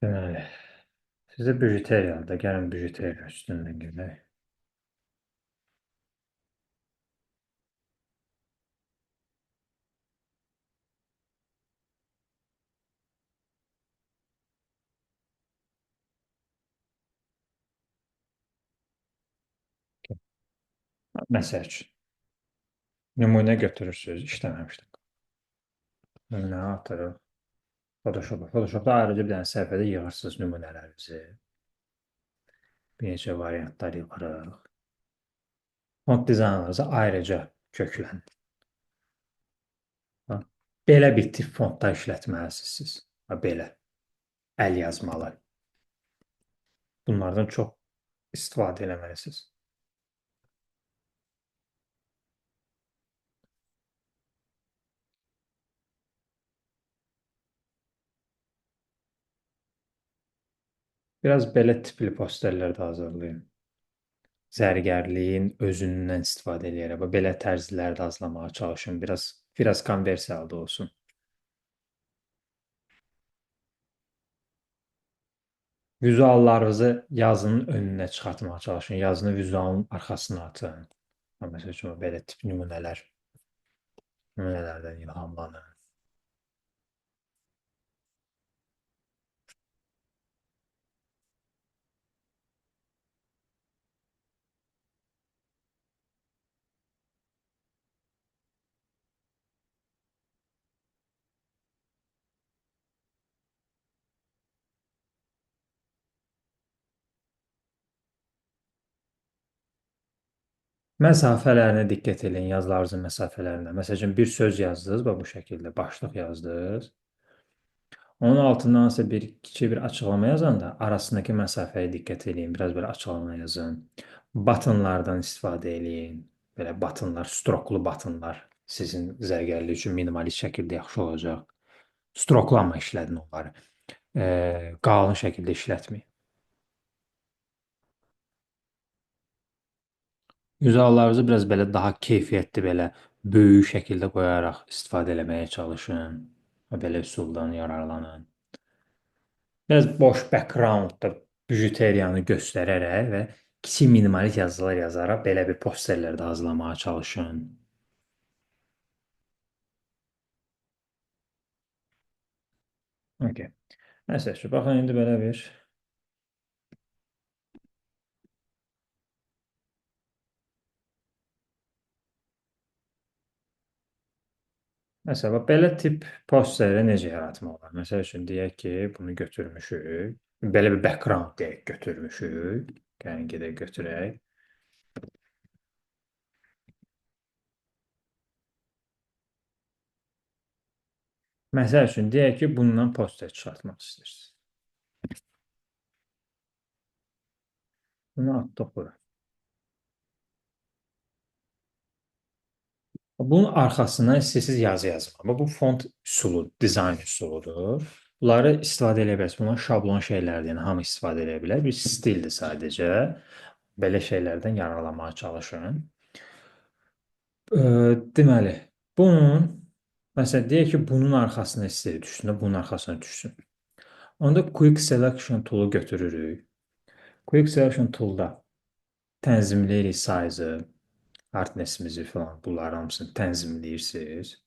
Deməli, sizə bijuteriyadır. Gəlin bijuteriya üstündən gedək. Məsəl üçün, nümunə götürürsünüz, işləməmişdir. Nümunə atırıq. Photoshop'a. Photoshop'da ayrıca bir dənə səhifədə yığırsınız nümunələrinizi. Bir neçə variantlar yığırıq. Font dizaynlarınızı ayrıca köklənin. Ha, belə bir tip fontda işlətməlisiniz siz. Belə. Əl yazmalı. Bunlardan çox istifadə eləməlisiniz. Biraz belə tipli posterlər də hazırlayın. Zərgərliyin özündən istifadə eləyərək belə tərzlər də azlamağa çalışın. Biraz konversiyalı da olsun. Vizuallarınızı yazının önünə çıxartmağa çalışın. Yazını vizualın arxasına atın. Məsəl üçün belə tip nümunələrdən ilhamlanın. Məsafələrinə diqqət edin, yazılarınızın məsafələrinə. Məsəl üçün bir söz yazdınız və bu şəkildə başlıq yazdınız. Onun altından isə kiçik bir açıqlama yazanda arasındakı məsafəyə diqqət edin. Biraz belə açıqlama yazın. Batınlardan istifadə edin. Belə batınlar, stroklu batınlar sizin zərgərlik üçün minimalist şəkildə yaxşı olacaq. Stroklanma işlədin onları. Qalın şəkildə işlətməyin. Vizuallarınızı biraz belə daha keyfiyyətli, belə böyük şəkildə qoyaraq istifadə eləməyə çalışın. Belə üsuldan yararlanın. Biraz boş backgroundda bijuteriyanı göstərərək və kiçik minimalist yazılar yazaraq belə bir posterlər də hazırlamağa çalışın. Okay. Məsələn, baxın indi belə bir Məsələn, belə tip posteri necə yaratmaq olar? Məsəl üçün deyək ki, bunu götürmüşük. Belə bir background deyək götürmüşük. Gəlin gedək götürək. Məsəl üçün deyək ki, bundan poster çıxartmaq istəyirsiniz. Bunu atdıq bura. Bunun arxasına istəyirsiniz yazı yazmaq. Bu font üsulu, dizayn üsuludur. Bunları istifadə edə bilərsiniz. Bunlar şablon şeylərdir, yəni hamı istifadə edə bilər. Bir stildir sadəcə. Belə şeylərdən yararlanmağa çalışın. Deməli, bunun məsələn deyək ki, bunun arxasına istəyirik düşsün, bunun arxasına düşsün. Onda Quick Selection tool'u götürürük. Quick Selection tool'da tənzimləyirik size-ı, hardness-imizi falan, bunların hamısını tənzimləyirsiniz.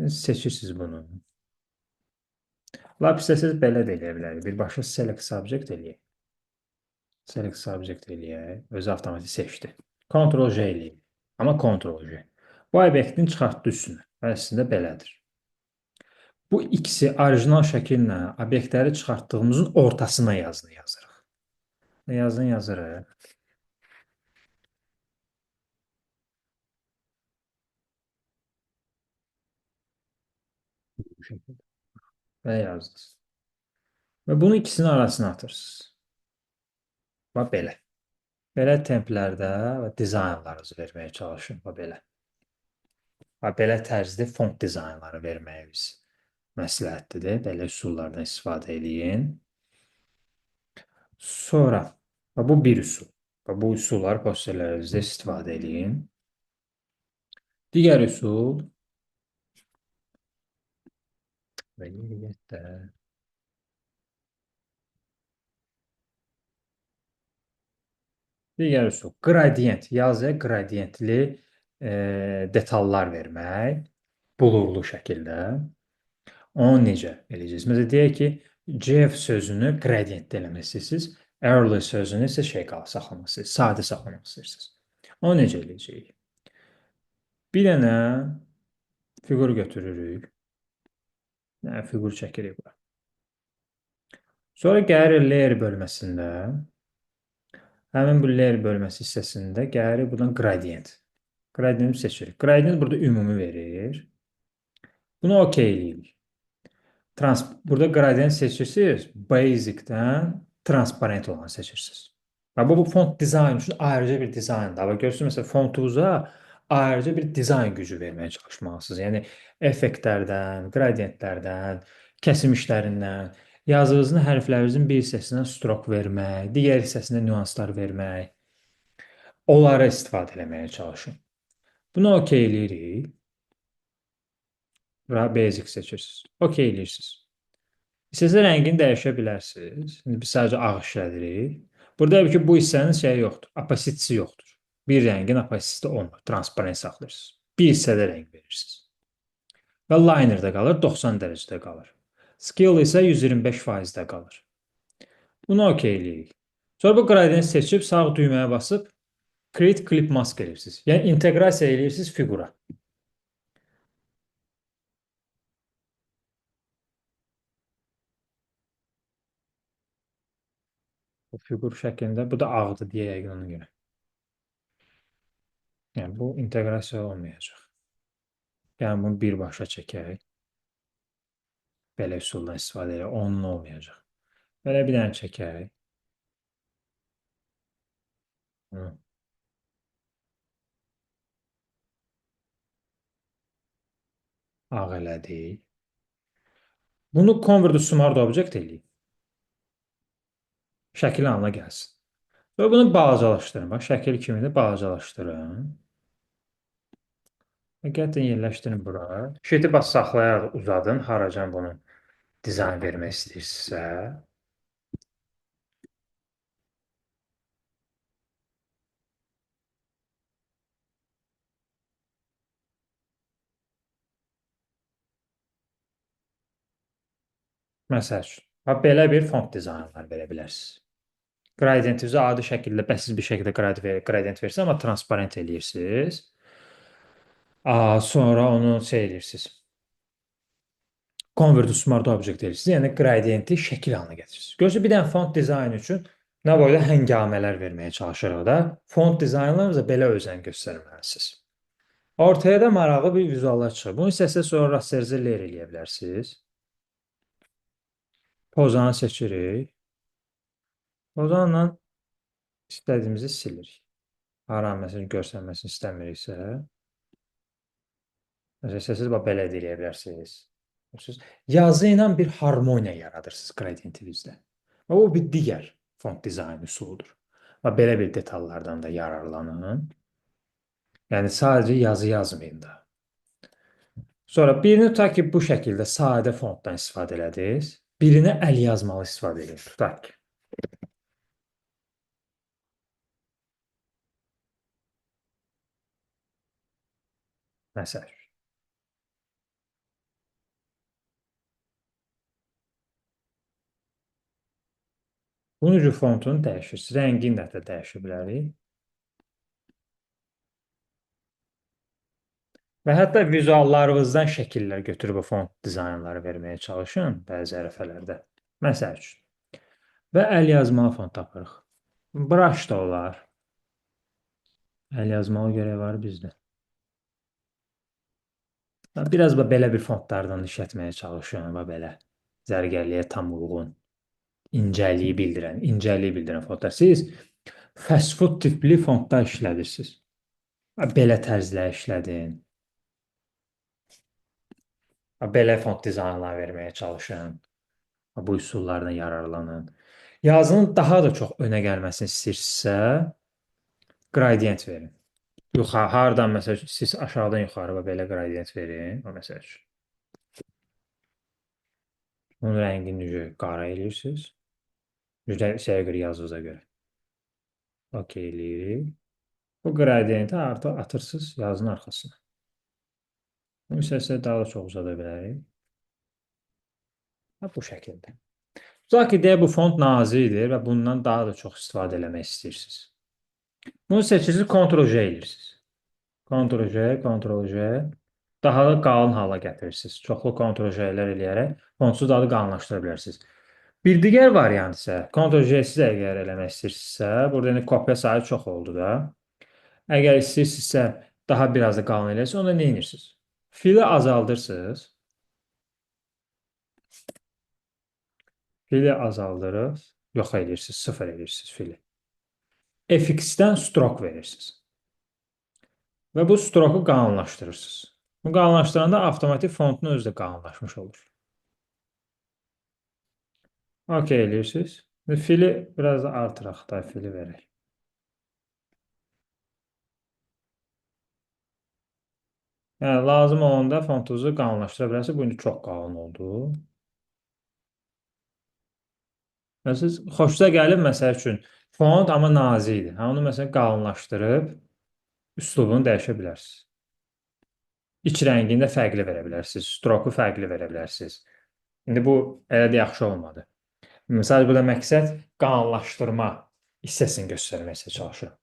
Seçirsiniz bunu. Lab istəsəz belə də eləyə bilərik. Birbaşa Select Subject eləyək. Select Subject eləyək. Özü avtomatik seçdi. Ctrl-J eləyək. Amma Ctrl-J. Bu obyektin çıxartdı üstünə. Əslində belədir. Bu ikisi orijinal şəkillə obyektləri çıxartdığımızın ortasına yazını yazırıq. Yazını yazırıq. Bu şəkildə. Və yazdınız. Və bunu ikisinin arasına atırsınız. Bax belə. Belə templərdə və dizaynlarınızı verməyə çalışın. Bax belə. Bax belə tərzdə font dizaynları verməyimiz məsləhətlidir. Belə üsullardan istifadə edin. Sonra, bax bu bir üsul. Bax bu üsulları posterlərinizdə istifadə edin. Digər üsul və yeniyyətdə Digər üsul, qradiyent, yazıya qradiyentli detallar vermək, bulurlu şəkildə. Onu necə eləyəcəksiniz? Məsələn, deyək ki, Jeff sözünü qradiyentdə eləmək istəyirsiniz, early sözünü isə şey qala saxlamaq istəyirsiniz, sadə saxlamaq istəyirsiniz. Onu necə eləyəcəyik? Bir dənə fiqur götürürük. Yəni, fiqur çəkirik bura. Sonra gəlirik layer bölməsində. Həmin bu layer bölməsi hissəsində gəlirik buradan gradient. Gradienti seçirik. Gradient burada ümumi verir. Bunu OK eləyirik. Burada gradient seçirsiniz. Basic-dən transparent olanı seçirsiniz. Bu font dizayn üçün ayrıca bir dizayndır. Amma görürsünüz, məsələn, fontunuza ayrıca bir dizayn gücü verməyə çalışmalısınız. Yəni, effektlərdən, qradiyentlərdən, kəsim işlərindən, yazınızın hərflərinizin bir hissəsindən strok vermək, digər hissəsində nüanslar vermək, onları istifadə etməyə çalışın. Bunu OK eləyirik. Basic seçirsiniz. OK eləyirsiniz. İstəsə rəngini dəyişə bilərsiniz. İndi biz sadəcə ağ işlədirik. Burada ki, bu hissənin şeyi yoxdur, opasitesi yoxdur. Bir rəngin opasitesi olmur, transparent saxlayırsınız. Bir hissədə rəng verirsiniz. Və linerdə qalır, 90 dərəcədə qalır. Scale isə 125%-də qalır. Bunu OK eləyirik. Sonra bu qradiyenti seçib sağ düyməyə basıb Create Clip Mask edirsiniz. Yəni inteqrasiya edirsiniz fiqura. Bu fiqur şəklində, bu da ağdır deyə yəqin ona görə. Yəni bu inteqrasiya olmayacaq. Yəni bunu birbaşa çəkək. Belə üsuldan istifadə edək. Onun olmayacaq. Belə bir dənə çəkək. Ağ elədik. Bunu Convert to Smart Object eləyək. Şəkil halına gəlsin. Və bunu balacalaşdırın. Bax, şəkil kimi də balacalaşdırın. Həqiqətən yerləşdirin bura. Şiti bas saxlayaraq uzadın. Haracan bunu dizayn vermək istəyirsinizsə. Məsəl üçün, belə bir font dizaynlar verə bilərsiniz. Gradientinizi adi şəkildə, bəssiz bir şəkildə gradient versin, amma transparent eləyirsiniz. Sonra onu şey eləyirsiniz. Convert to Smart Object eləyirsiniz. Yəni, gradienti şəkil halına gətirirsiniz. Görürsünüz, bir dənə font dizayn üçün nə boyda həngamələr verməyə çalışırıq da. Font dizaynlarınızda belə özən göstərməlisiniz. Ortaya da maraqlı bir vizuallar çıxır. Bunu istəsə sonra rasterizə layer eləyə bilərsiniz. Pozanı seçirik. Pozanla istədiyimizi silirik. Haran məsələn görsənməsini istəmiriksə, məsələn, siz belə də eləyə bilərsiniz. Yazı ilə bir harmoniya yaradırsınız qradiyentinizdə. Və o bir digər font dizayn üsuludur. Və belə bir detallardan da yararlanın. Yəni, sadəcə yazı yazmayın da. Sonra birini tutaq ki, bu şəkildə sadə fontdan istifadə elədiniz. Birini əl yazmalı istifadə edin. Tutaq ki. Məsəl. Bunun üçün fontunu dəyişirsiniz. Rəngini də dəyişə bilərik. Və hətta vizuallarınızdan şəkillər götürüb o font dizaynları verməyə çalışın bəzi ərəfələrdə. Məsəl üçün. Və əl yazmalı font tapırıq. Brush da olar. Əl yazmalı görək var bizdə. Biraz belə bir fontlardan işlətməyə çalışın. Belə zərgərliyə tam uyğun, incəliyi bildirən fontlar. Siz fast food tipli fontlar işlədirsiniz. Belə tərzlə işlədin. Belə font dizaynlar verməyə çalışın. Bu üsullardan yararlanın. Yazının daha da çox önə gəlməsini istəyirsinizsə, gradient verin. Hardan məsəl üçün, siz aşağıdan yuxarı belə gradient verin. Məsəl üçün. Onun rəngini qara eləyirsiniz. Şeyə görə, yazınıza görə. OK eləyirik. Bu qradiyenti artıq atırsınız yazının arxasına. Bu istəsə daha da çox uzada bilərik. Bu şəkildə. Tutaq ki, deyə bu font nazikdir və bundan daha da çox istifadə eləmək istəyirsiniz. Bunu seçirsiniz, Ctrl-J eləyirsiniz. Ctrl-J, Ctrl-J. Daha da qalın hala gətirirsiniz. Çoxlu Ctrl-J-lər eləyərək fontsuz daha da qalınlaşdıra bilərsiniz. Bir digər variant isə Ctrl-J-siz əgər eləmək istəyirsinizsə, burada indi kopya sayı çox oldu da. Əgər istəyirsinizsə daha biraz da qalın eləyəsiniz, onda nə edirsiniz? Fili azaldırsınız. Fili azaldırır, yox edirsiniz, sıfır edirsiniz fili. FX-dən stroke verirsiniz. Və bu stroku qalınlaşdırırsınız. Bu qalınlaşdıranda avtomatik fontun özü də qalınlaşmış olur. OK eləyirsiniz. Və fili biraz da artıraq da fili verək. Yəni, lazım olanda fontunuzu qalınlaşdıra bilərsiniz. Bu indi çox qalın oldu. Siz xoşunuza gəlir, məsəl üçün, font amma nazikdir. Onu məsələn qalınlaşdırıb üslubunu dəyişə bilərsiniz. İç rəngini də fərqli verə bilərsiniz. Stroku fərqli verə bilərsiniz. İndi bu elə də yaxşı olmadı. Sadəcə burada məqsəd qalınlaşdırma hissəsini göstərməksə çalışıram.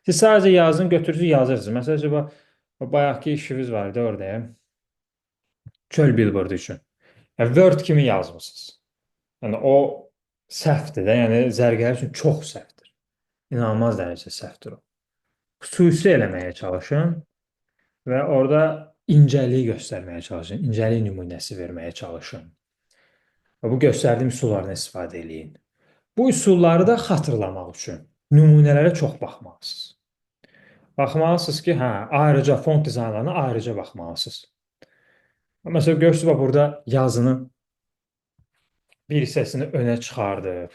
Siz sadəcə yazını götürürsünüz, yazırsınız. Məsələn, bayaqki işiniz vardı orada. Çöl billboardu üçün. Yəni, Word kimi yazmışsınız. Yəni, o səhvdir də, yəni zərgər üçün çox səhvdir. İnanılmaz dərəcədə səhvdir o. Xüsusi eləməyə çalışın və orada incəliyi göstərməyə çalışın. İncəlik nümunəsi verməyə çalışın. Və bu göstərdiyim üsullardan istifadə edin. Bu üsulları da xatırlamaq üçün nümunələrə çox baxmalısınız. Baxmalısınız ki, ayrıca font dizaynlarına ayrıca baxmalısınız. Məsələn, görürsünüz, burada yazının bir hissəsini önə çıxardıb,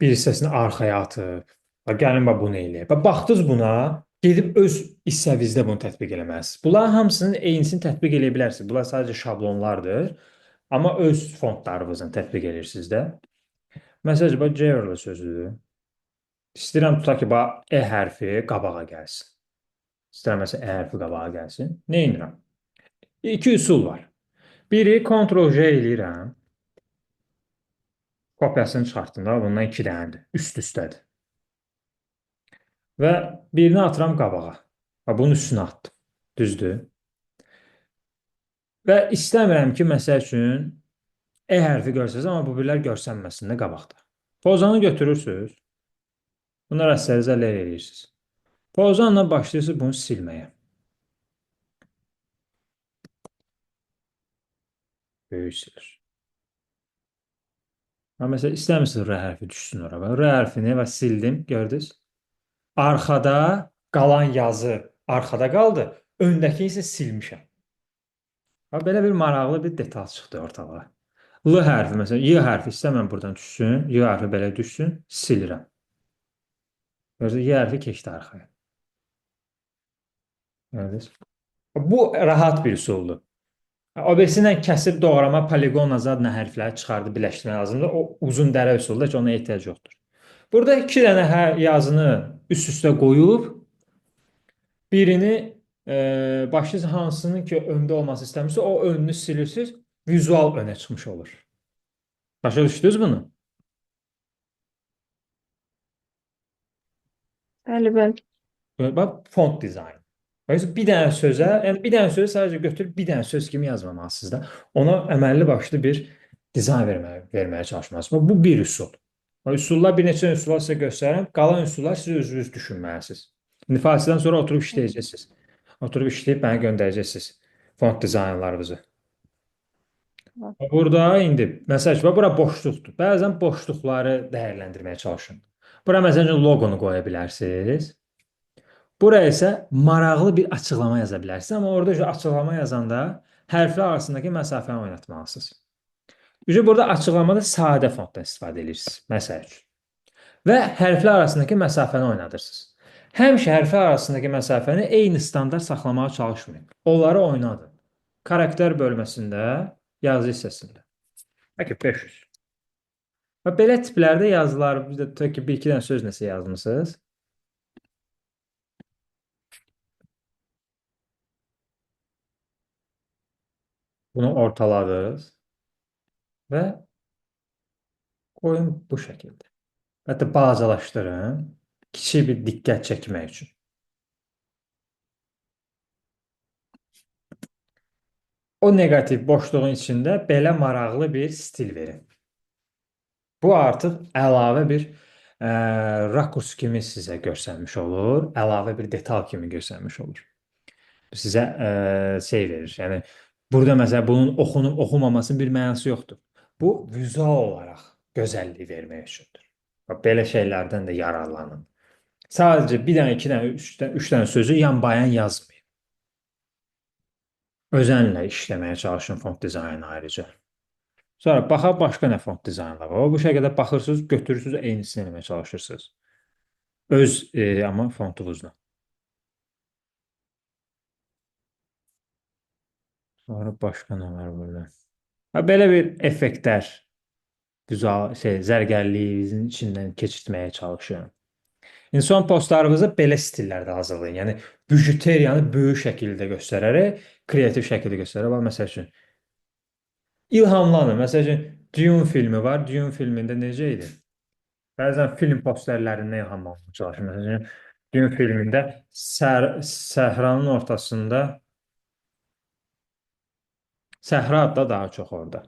bir hissəsini arxaya atıb. Gəlin, bunu eləyək. Baxdınız buna, gedib öz hissənizdə bunu tətbiq eləməlisiniz. Bunların hamısının eynisini tətbiq eləyə bilərsiniz. Bunlar sadəcə şablonlardır. Amma öz fontlarınızla tətbiq edirsiniz də. Məsələn, Jewelry sözüdür. İstəyirəm tutaq ki, E hərfi qabağa gəlsin. İstəyirəm məsələn, E hərfi qabağa gəlsin. Nə edirəm? İki üsul var. Biri Ctrl-J eləyirəm. Kopyasını çıxartdım da, bundan 2 dənədir. Üst-üstədir. Və birini atıram qabağa. Bunun üstünə atdım. Düzdür. Və istəmirəm ki, məsəl üçün, E hərfi görsəniz, amma bu birlər görsənməsin də qabaqda. Pozanı götürürsünüz. Bunu rəstərizə eləyirsiniz. Pozanla başlayırsınız bunu silməyə. Böyük silir. Məsələn, istəmirsiniz R hərfi düşsün oraya. R hərfini və sildim, gördünüz. Arxada qalan yazı arxada qaldı. Öndəki isə silmişəm. Belə bir maraqlı bir detal çıxdı ortalığa. L hərfi, məsələn, Y hərfi istəməm buradan düşsün. Y hərfi belə düşsün, silirəm. Görürsünüz, Y hərfi keçdi arxaya. Gördünüz. Bu rahat bir üsuldur. OBS-ilə kəsib doğrama, poliqon azad hərfləri çıxardıb birləşdirmək lazımdır. O uzun dərə üsuldur ki, ona ehtiyac yoxdur. Burada 2 dənə yazını üst-üstə qoyub, birini başlayırsınız hansının ki, öndə olması istəmirsə, o önünü silirsiniz, vizual önə çıxmış olur. Başa düşdünüz bunu? Bəli, bəli. Bax, font dizaynı. Bir dənə sözə, yəni bir dənə sözü sadəcə götürüb bir dənə söz kimi yazmamalısınız da. Ona əməlli başlı bir dizayn verməyə çalışmalısınız. Bu bir üsul. Üsullar, bir neçə üsullar sizə göstərirəm. Qalan üsullar siz özünüz düşünməlisiniz. İndi fasilədən sonra oturub işləyəcəksiniz. Oturub işləyib mənə göndərəcəksiniz font dizaynlarınızı. Burada indi, məsəl üçün, bura boşluqdur. Bəzən boşluqları dəyərləndirməyə çalışın. Bura məsəl üçün loqonu qoya bilərsiniz. Buraya isə maraqlı bir açıqlama yaza bilərsiniz. Amma orada açıqlama yazanda hərflər arasındakı məsafəni oynatmalısınız. Burada açıqlamada sadə fontdan istifadə edirsiniz. Məsəl üçün. Və hərflər arasındakı məsafəni oynadırsınız. Həmişə hərflər arasındakı məsafəni eyni standart saxlamağa çalışmayın. Onları oynadın. Karakter bölməsində, yazı hissəsində. Bəlkə 500. Və belə tiplərdə yazılar, bir də tutaq ki, bir iki dənə söz nəsə yazmısınız. Bunu ortaladınız və qoyun bu şəkildə. Hətta balacalaşdırın, kiçik bir diqqət çəkmək üçün. O neqativ boşluğun içində belə maraqlı bir stil verin. Bu artıq əlavə bir rakurs kimi sizə göstərmiş olur, əlavə bir detal kimi göstərmiş olur. Sizə şey verir. Yəni burada məsələn bunun oxunub oxunmamasının bir mənası yoxdur. Bu vizual olaraq gözəllik vermək üçündür. Bax belə şeylərdən də yararlanın. Sadəcə bir dənə, iki dənə, üç dənə sözü yan-bayan yazmayın. Özenlə işləməyə çalışın font dizaynı ayrıca. Sonra baxaq başqa nə font dizaynları var. Bu şəkildə baxırsınız, götürürsünüz, eynisini eləməyə çalışırsınız. Öz amma fontunuzla. Sonra başqa nə var burada? Ha, belə bir effektlər, vizual zərgərliyinizin içindən keçirtməyə çalışın. İnsan postlarınızı belə stillərdə hazırlayın. Yəni bijuteriyanı böyük şəkildə göstərərək, kreativ şəkildə göstərərək. Bax, məsəl üçün ilhamlanın. Məsəl üçün Dune filmi var. Dune filmində necə idi? Bəzən film posterlərindən ilhamlanmaya çalışın. Məsəl üçün Dune filmində səhranın ortasında səhra da daha çox orada.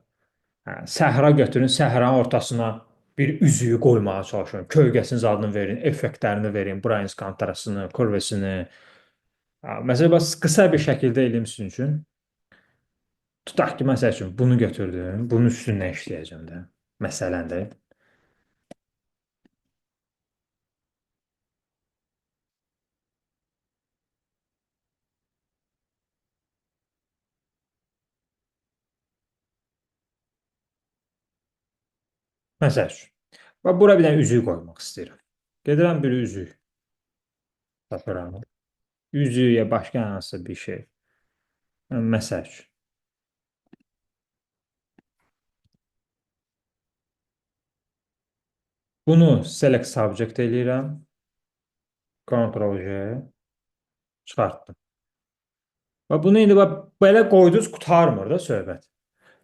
Hə, səhra götürün, səhranın ortasına bir üzüyü qoymağa çalışın. Kölgəsinin zadını verin, effektlərini verin, Bryan kontrastını, kurvesini. Hə, məsələn, bax, qısa bir şəkildə eləyim sizin üçün. Tutaq ki, məsəl üçün bunu götürdüm, bunun üstündən işləyəcəm də. Məsələndir. Məsəl üçün. Bax, bura bir dənə üzüyü qoymaq istəyirəm. Gedirəm bir üzük tapıram. Üzüyə başqa hansısa bir şey. Məsəl üçün. Bunu select subject eləyirəm. Ctrl-J. Çıxartdım. Və bunu indi bax, belə qoydunuz, qurtarmır da söhbət.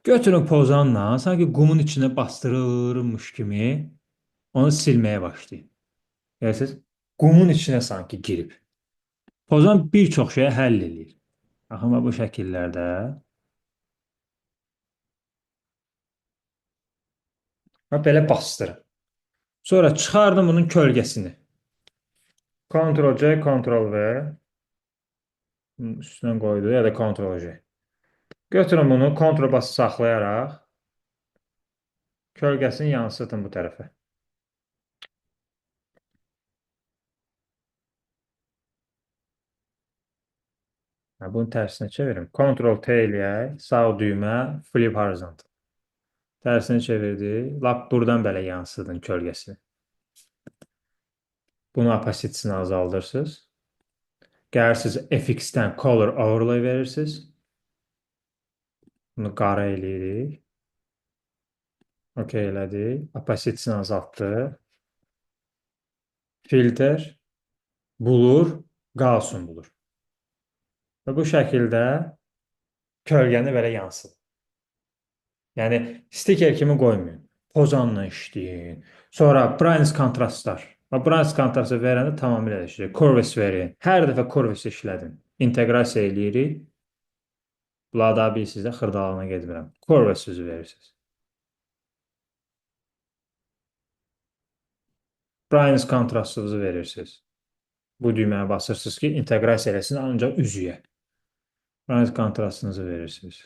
Götürün pozanla, sanki qumun içinə bastırılırmış kimi onu silməyə başlayın. Görürsünüz? Qumun içinə sanki girib. Pozan bir çox şeyə həll eləyir. Baxın, bu şəkillərdə. Və belə bastırın. Sonra çıxardım bunun kölgəsini. Ctrl-C, Ctrl-V. Üstünə qoydu ya da Ctrl-C. Götürün bunu Ctrl bası saxlayaraq kölgəsini yansıtın bu tərəfə. Bunu tərsinə çevirin. Ctrl-T eləyək. Sağ düymə, flip horizontal. Tərsini çevirdi. Lap buradan belə yansıdın kölgəsini. Bunu opacitysini azaldırsınız. Gəlirsiniz FX-dən color overlay verirsiniz. Bunu qara eləyirik. OK elədik. Opacitysini azaltdı. Filter, bulur, Gaussian bulur. Və bu şəkildə kölgəni belə yansıdır. Yəni stiker kimi qoymayın. Pozanla işləyin. Sonra brightness kontrastlar. Və brightness kontrastı verəndə tamamilə dəyişəcək. Curves verin. Hər dəfə curves işlədin. İnteqrasiya eləyirik. Bunlar daha bilirsiniz də xırdalığına getmirəm. Curves sözü verirsiniz. Brightness kontrastınızı verirsiniz. Bu düyməyə basırsınız ki, inteqrasiya eləsin ancaq üzüyə. Brightness kontrastınızı verirsiniz.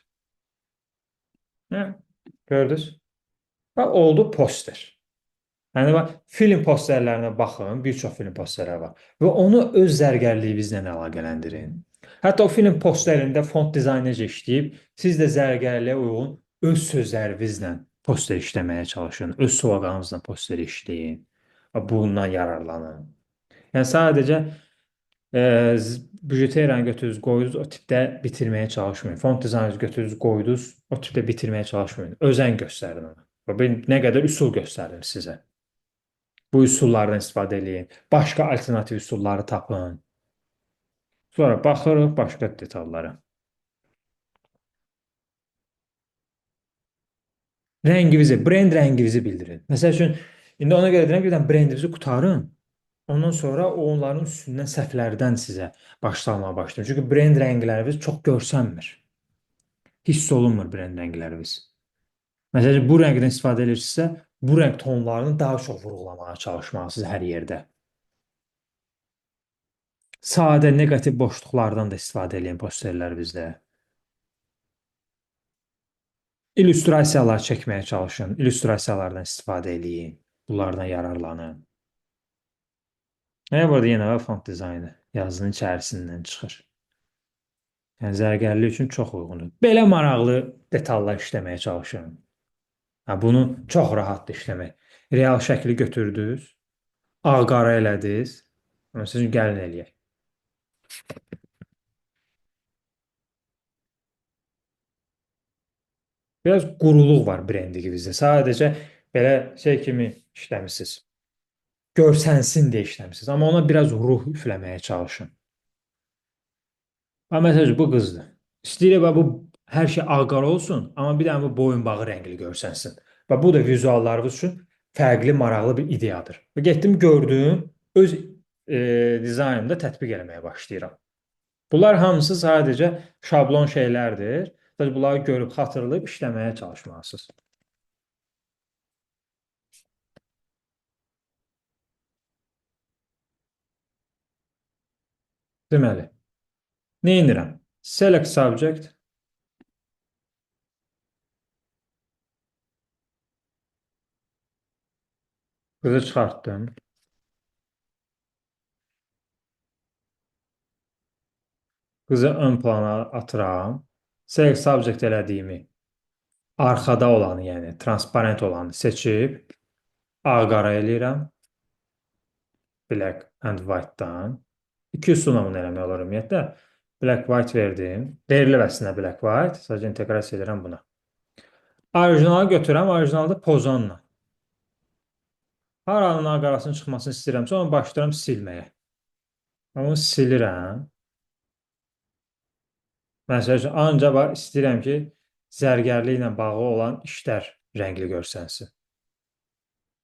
Hə, gördünüz? Və oldu poster. Yəni bax, film posterlərinə baxın, bir çox film posterləri var və onu öz zərgərliyinizlə əlaqələndirin. Hətta o film posterində font dizaynı necə işləyib, siz də zərgərliyə uyğun öz sözlərinizlə poster işləməyə çalışın, öz sloqanınızla poster işləyin. Bundan yararlanın. Yəni sadəcə bijuteriyanı götürürsünüz, qoydunuz, o tipdə bitirməyə çalışmayın. Font dizaynınızı götürürsünüz, qoydunuz, o tipdə bitirməyə çalışmayın. Özən göstərin ona. Ben nə qədər üsul göstərdim sizə. Bu üsullardan istifadə edin. Başqa alternativ üsulları tapın. Sonra baxırıq başqa detallara. Rənginizi, brend rənginizi bildirin. Məsəl üçün, indi ona görə deyirəm ki, bir dənə brendinizi qurtarın. Ondan sonra onların üstündən səhvlərdən sizə başlamaya başlayın. Çünki brend rəngləriniz çox görsənmir. Hiss olunmur brend rəngləriniz. Məsələn, bu rəngdən istifadə edirsinizsə, bu rəng tonlarını daha çox vurğulamağa çalışmalısınız hər yerdə. Sadə, neqativ boşluqlardan da istifadə edin posterlərinizdə. İllüstrasiyalar çəkməyə çalışın. İllüstrasiyalardan istifadə edin. Bunlardan yararlanın. Burada yenə də font dizaynı yazının içərisindən çıxır. Yəni zərgərlik üçün çox uyğundur. Belə maraqlı detallar işləməyə çalışın. Bunu çox rahatdır işləmək. Real şəkli götürdünüz, ağ-qara elədiniz. Məsələn, gəlin eləyək. Biraz quruluq var brendinizdə. Sadəcə belə şey kimi işləmisiniz. Görsənsin deyə işləmisiniz. Amma ona biraz ruh üfləməyə çalışın. Məsələn, bu qızdır. İstəyirəm bu hər şey ağ-qara olsun, amma bir dənə bu boyunbağı rəngli görsənsin. Və bu da vizuallarınız üçün fərqli, maraqlı bir ideyadır. Və getdim, gördüm, öz dizaynımda tətbiq eləməyə başlayıram. Bunlar hamısı sadəcə şablon şeylərdir. Bunları görüb, xatırlayıb işləməyə çalışmalısınız. Deməli, nə edirəm? Select subject. Qızı çıxartdım. Qızı ön plana atıram. Select subject elədiyimi arxada olanı, yəni transparent olanı seçib ağ-qara eləyirəm. Black and white-dan. İki üsulla bunu eləmək olur ümumiyyətlə. Black white verdim. Verilir əslində black white. Sadəcə inteqrasiya edirəm buna. Orijinalı götürürəm. Orijinalda pozanla. Haranın ağ-qarasının çıxmasını istəyirəm. Sonra başlayıram silməyə. Onu silirəm. Məsəl üçün, ancaq istəyirəm ki, zərgərliklə bağlı olan işlər rəngli görsənsin.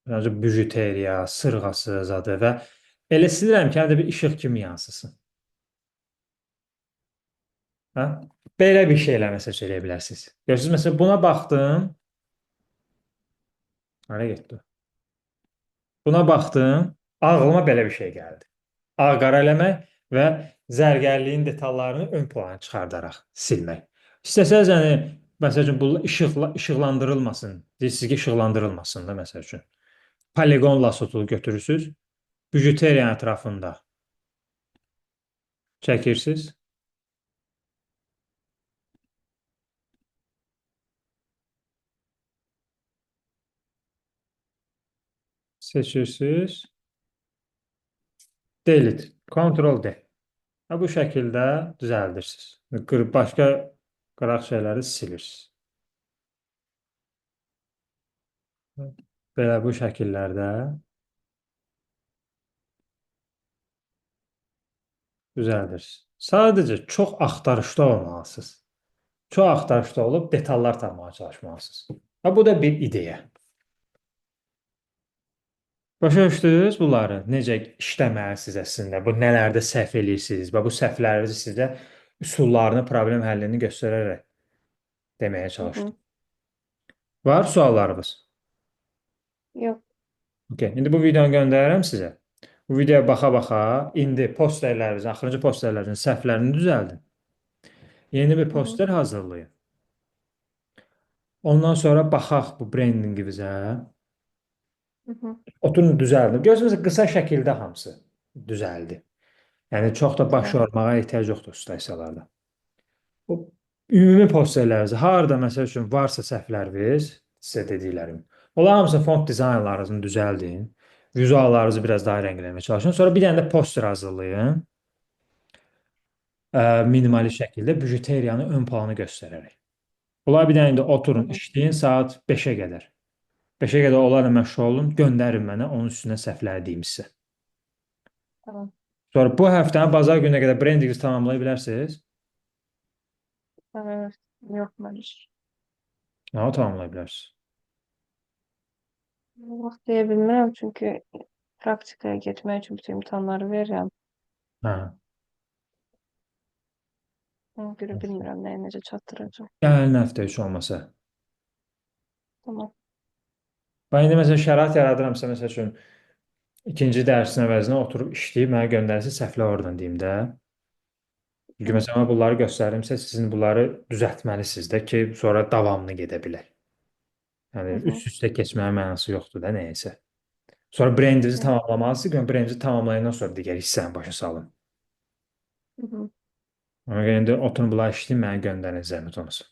Ancaq bijuteriya, sırğası zadı və elə silirəm ki, hələ bir işıq kimi yansısın. Belə bir şeylə məsəl eləyə bilərsiniz. Görürsünüz, məsələn, buna baxdım. Hara getdi? Buna baxdım, ağlıma belə bir şey gəldi. Ağ-qara eləmək və zərgərliyin detallarını ön plana çıxardaraq silmək. İstəsəniz, yəni, məsəl üçün, bu işıqlandırılmasın. Deyirsiniz ki, işıqlandırılmasın da, məsəl üçün. Poligon lasotunu götürürsünüz, bijuteriyanın ətrafında çəkirsiniz. Seçirsiniz. Delete. Ctrl D. Bu şəkildə düzəldirsiniz. Başqa qıraq şeyləri silirsiniz. Belə bu şəkillərdə düzəldirsiniz. Sadəcə çox axtarışda olmalısınız. Çox axtarışda olub detallar tapmağa çalışmalısınız. Bu da bir ideya. Başa düşdünüz bunları? Necə işləməlisiniz əslində? Bu nələrdə səhv eləyirsiniz? Və bu səhvlərinizi sizə üsullarını, problem həllini göstərərək deməyə çalışdım. Var suallarınız? Yox. Okay. İndi bu videonu göndərirəm sizə. Bu videoya baxa-baxa indi posterlərinizin, axırıncı posterlərinizin səhvlərini düzəldin. Yeni bir poster hazırlayın. Ondan sonra baxaq bu brandingimizə. Oturun düzəldin. Görürsünüz, qısa şəkildə hamısı düzəldi. Yəni çox da baş yormağa ehtiyac yoxdur situasiyalarda. Bu ümumi posterlərinizə harda məsəl üçün varsa səhvləriniz, sizə dediklərim. Onların hamısını font dizaynlarınızı düzəldin. Vizuallarınızı biraz daha rəngləməyə çalışın. Sonra bir dənə də poster hazırlayın. Minimalist şəkildə bijuteriyanı ön planı göstərərək. Bunlar bir dənə indi oturun, işləyin saat 5-ə qədər. 5'ə qədər onlarla məşğul olun, göndərin mənə, onun üstünə səhvlədiyim sizə. Tamam. Sonra bu həftənin bazar gününə qədər brendingi tamamlaya bilərsiniz. Evet. Yok Barış. Ha, o tamamlaya bilərsiniz. Yok diyebilmem çünkü praktikaya gitmeye için bütün imtihanları verirəm. Hə. Ona görə bilmirəm nəyə necə çatdıracağım. Gəlin həftə heç olmasa. Tamam. Ben indi məsələn şərait yaradıramsa, məsəl üçün ikinci dərsin əvəzinə oturub işləyib mənə göndərsə səhvlə oradan deyim də. Çünki Hı məsələn mən bunları göstərimsə sizin bunları düzəltməlisiniz də ki, sonra davamlı gedə bilər. Yəni hı. üst-üstə keçməyə mənası yoxdur da nəyəsə. Sonra brendinizi Hı tamamlamalısınız. Brendinizi tamamlayandan sonra digər hissəni başa salın. hı. Ona görə indi oturun bunları işləyin, mənə göndərin zəhmət olmasa.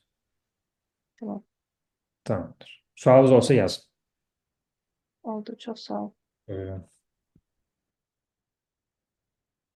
Tamam. Tamamdır. Sualınız olsa yazın. Oldu. Çok sağ ol. Buyurun.